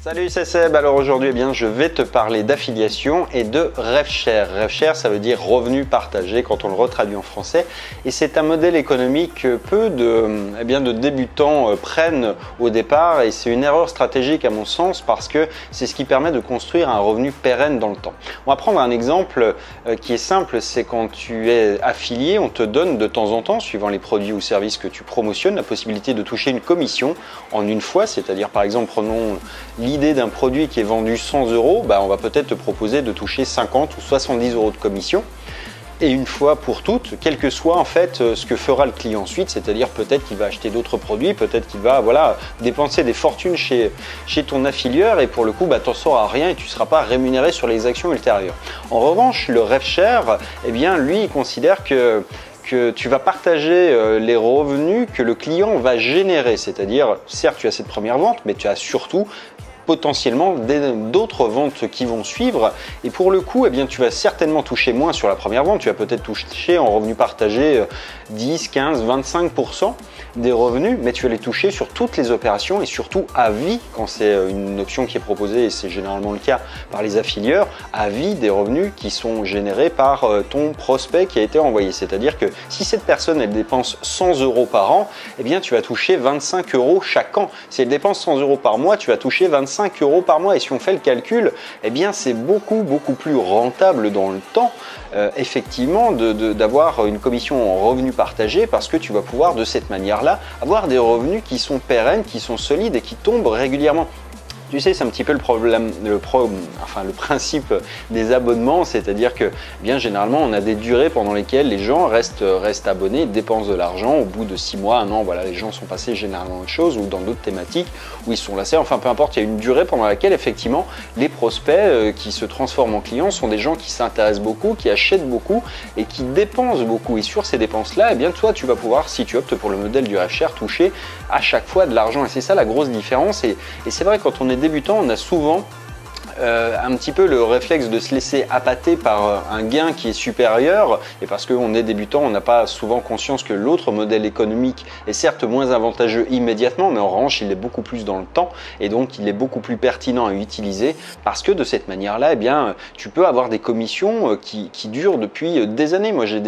Salut, c'est Seb. Alors aujourd'hui, je vais te parler d'affiliation et de RevShare. RevShare, ça veut dire revenu partagé quand on le retraduit en français. Et c'est un modèle économique que peu de débutants prennent au départ. Et c'est une erreur stratégique à mon sens parce que c'est ce qui permet de construire un revenu pérenne dans le temps. On va prendre un exemple qui est simple. C'est quand tu es affilié, on te donne de temps en temps, suivant les produits ou services que tu promotionnes, la possibilité de toucher une commission en une fois. C'est-à-dire, par exemple, prenons l'idée d'un produit qui est vendu 100 €, on va peut-être te proposer de toucher 50 ou 70 € de commission. Et une fois pour toutes, quel que soit en fait ce que fera le client ensuite, c'est-à-dire peut-être qu'il va acheter d'autres produits, peut-être qu'il va dépenser des fortunes chez ton affilieur et pour le coup, tu n'en sauras rien et tu ne seras pas rémunéré sur les actions ultérieures. En revanche, le RevShare, lui, il considère que tu vas partager les revenus que le client va générer, c'est-à-dire certes tu as cette première vente, mais tu as surtout potentiellement d'autres ventes qui vont suivre et pour le coup tu vas certainement toucher moins sur la première vente, tu vas peut-être toucher en revenu partagé 10, 15, 25% des revenus, mais tu vas les toucher sur toutes les opérations et surtout à vie quand c'est une option qui est proposée et c'est généralement le cas par les affilieurs, à vie des revenus qui sont générés par ton prospect qui a été envoyé, c'est-à-dire que si cette personne elle dépense 100 € par an, tu vas toucher 25 € chaque an. Si elle dépense 100 € par mois, tu vas toucher 25 € par mois et si on fait le calcul, c'est beaucoup plus rentable dans le temps effectivement d'avoir une commission en revenu partagé parce que tu vas pouvoir de cette manière-là avoir des revenus qui sont pérennes, qui sont solides et qui tombent régulièrement. Tu sais, c'est un petit peu le principe des abonnements, c'est-à-dire que généralement on a des durées pendant lesquelles les gens restent abonnés, dépensent de l'argent. Au bout de 6 mois, 1 an, les gens sont passés généralement à autre chose ou dans d'autres thématiques où ils sont lassés. Enfin, peu importe, il y a une durée pendant laquelle effectivement les prospects qui se transforment en clients sont des gens qui s'intéressent beaucoup, qui achètent beaucoup et qui dépensent beaucoup. Et sur ces dépenses-là, toi, tu vas pouvoir, si tu optes pour le modèle du RevShare, toucher à chaque fois de l'argent. Et c'est ça la grosse différence. Et c'est vrai, quand on est débutant, on a souvent un petit peu le réflexe de se laisser appâter par un gain qui est supérieur et parce qu'on est débutant, on n'a pas souvent conscience que l'autre modèle économique est certes moins avantageux immédiatement, mais en revanche, il est beaucoup plus dans le temps et donc il est beaucoup plus pertinent à utiliser parce que de cette manière-là, tu peux avoir des commissions qui durent depuis des années. Moi, j'ai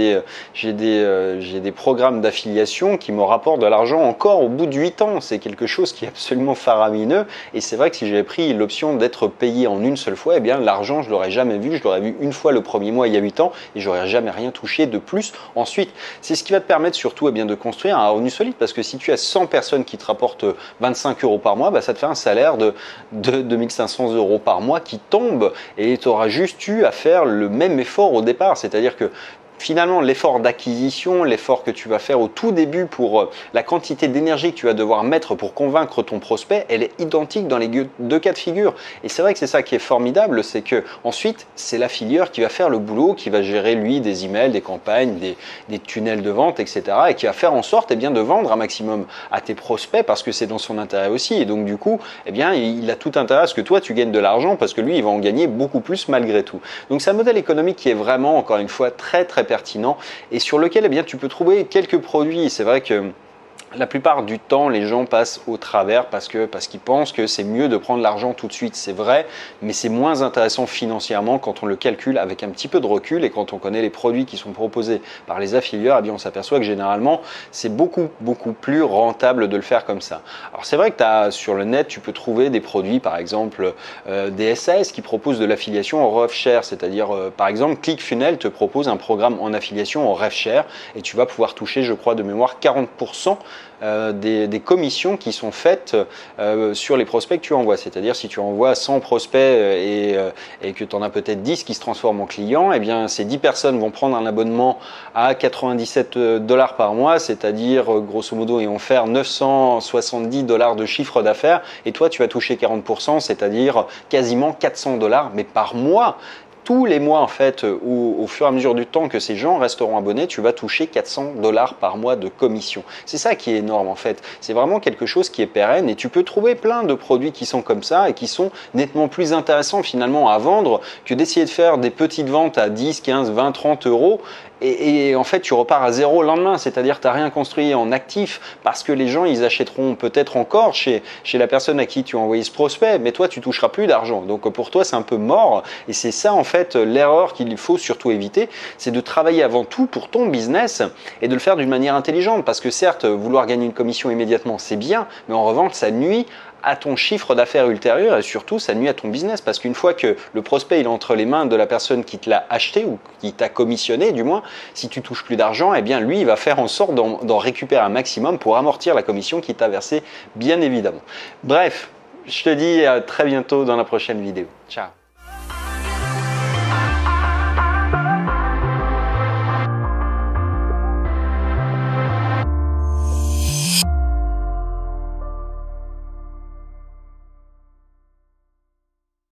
des programmes d'affiliation qui me rapportent de l'argent encore au bout de 8 ans. C'est quelque chose qui est absolument faramineux et c'est vrai que si j'avais pris l'option d'être payé en une seule fois, l'argent, je l'aurais jamais vu. Je l'aurais vu une fois le premier mois il y a 8 ans et j'aurais jamais rien touché de plus ensuite. C'est ce qui va te permettre surtout de construire un revenu solide parce que si tu as 100 personnes qui te rapportent 25 € par mois, ça te fait un salaire de 2500 € par mois qui tombe et tu auras juste eu à faire le même effort au départ. C'est-à-dire que finalement, l'effort d'acquisition, l'effort que tu vas faire au tout début pour la quantité d'énergie que tu vas devoir mettre pour convaincre ton prospect, elle est identique dans les deux cas de figure. Et c'est vrai que c'est ça qui est formidable, c'est que ensuite, c'est l'affilieur qui va faire le boulot, qui va gérer lui des emails, des campagnes, des tunnels de vente, etc. et qui va faire en sorte de vendre un maximum à tes prospects parce que c'est dans son intérêt aussi. Et donc du coup, il a tout intérêt à ce que toi tu gagnes de l'argent parce que lui, il va en gagner beaucoup plus malgré tout. Donc c'est un modèle économique qui est vraiment, encore une fois, très pertinent et sur lequel tu peux trouver quelques produits. C'est vrai que la plupart du temps, les gens passent au travers parce qu'ils pensent que c'est mieux de prendre l'argent tout de suite. C'est vrai, mais c'est moins intéressant financièrement quand on le calcule avec un petit peu de recul et quand on connaît les produits qui sont proposés par les affilieurs, on s'aperçoit que généralement, c'est beaucoup plus rentable de le faire comme ça. Alors c'est vrai que sur le net, tu peux trouver des produits, par exemple des SAS qui proposent de l'affiliation en RevShare, c'est-à-dire par exemple ClickFunnels te propose un programme en affiliation en RevShare et tu vas pouvoir toucher, je crois de mémoire, 40% des commissions qui sont faites sur les prospects que tu envoies. C'est-à-dire si tu envoies 100 prospects et que tu en as peut-être 10 qui se transforment en clients, ces 10 personnes vont prendre un abonnement à 97 $ par mois, c'est-à-dire grosso modo ils vont faire 970 $ de chiffre d'affaires et toi tu vas toucher 40%, c'est-à-dire quasiment 400 $, mais par mois. tous les mois en fait, ou au fur et à mesure du temps que ces gens resteront abonnés, tu vas toucher 400 $ par mois de commission. C'est ça qui est énorme en fait. C'est vraiment quelque chose qui est pérenne et tu peux trouver plein de produits qui sont comme ça et qui sont nettement plus intéressants finalement à vendre que d'essayer de faire des petites ventes à 10, 15, 20, 30 euros. Et en fait, tu repars à zéro le lendemain, c'est-à-dire que tu n'as rien construit en actif parce que les gens, ils achèteront peut-être encore chez la personne à qui tu as envoyé ce prospect, mais toi, tu toucheras plus d'argent. Donc pour toi, c'est un peu mort et c'est ça en fait l'erreur qu'il faut surtout éviter, c'est de travailler avant tout pour ton business et de le faire d'une manière intelligente parce que certes, vouloir gagner une commission immédiatement, c'est bien, mais en revanche, ça nuit à ton chiffre d'affaires ultérieur et surtout ça nuit à ton business parce qu'une fois que le prospect il est entre les mains de la personne qui te l'a acheté ou qui t'a commissionné du moins, si tu touches plus d'argent, eh bien lui il va faire en sorte d'en récupérer un maximum pour amortir la commission qu'il t'a versée bien évidemment. Bref, je te dis à très bientôt dans la prochaine vidéo. Ciao.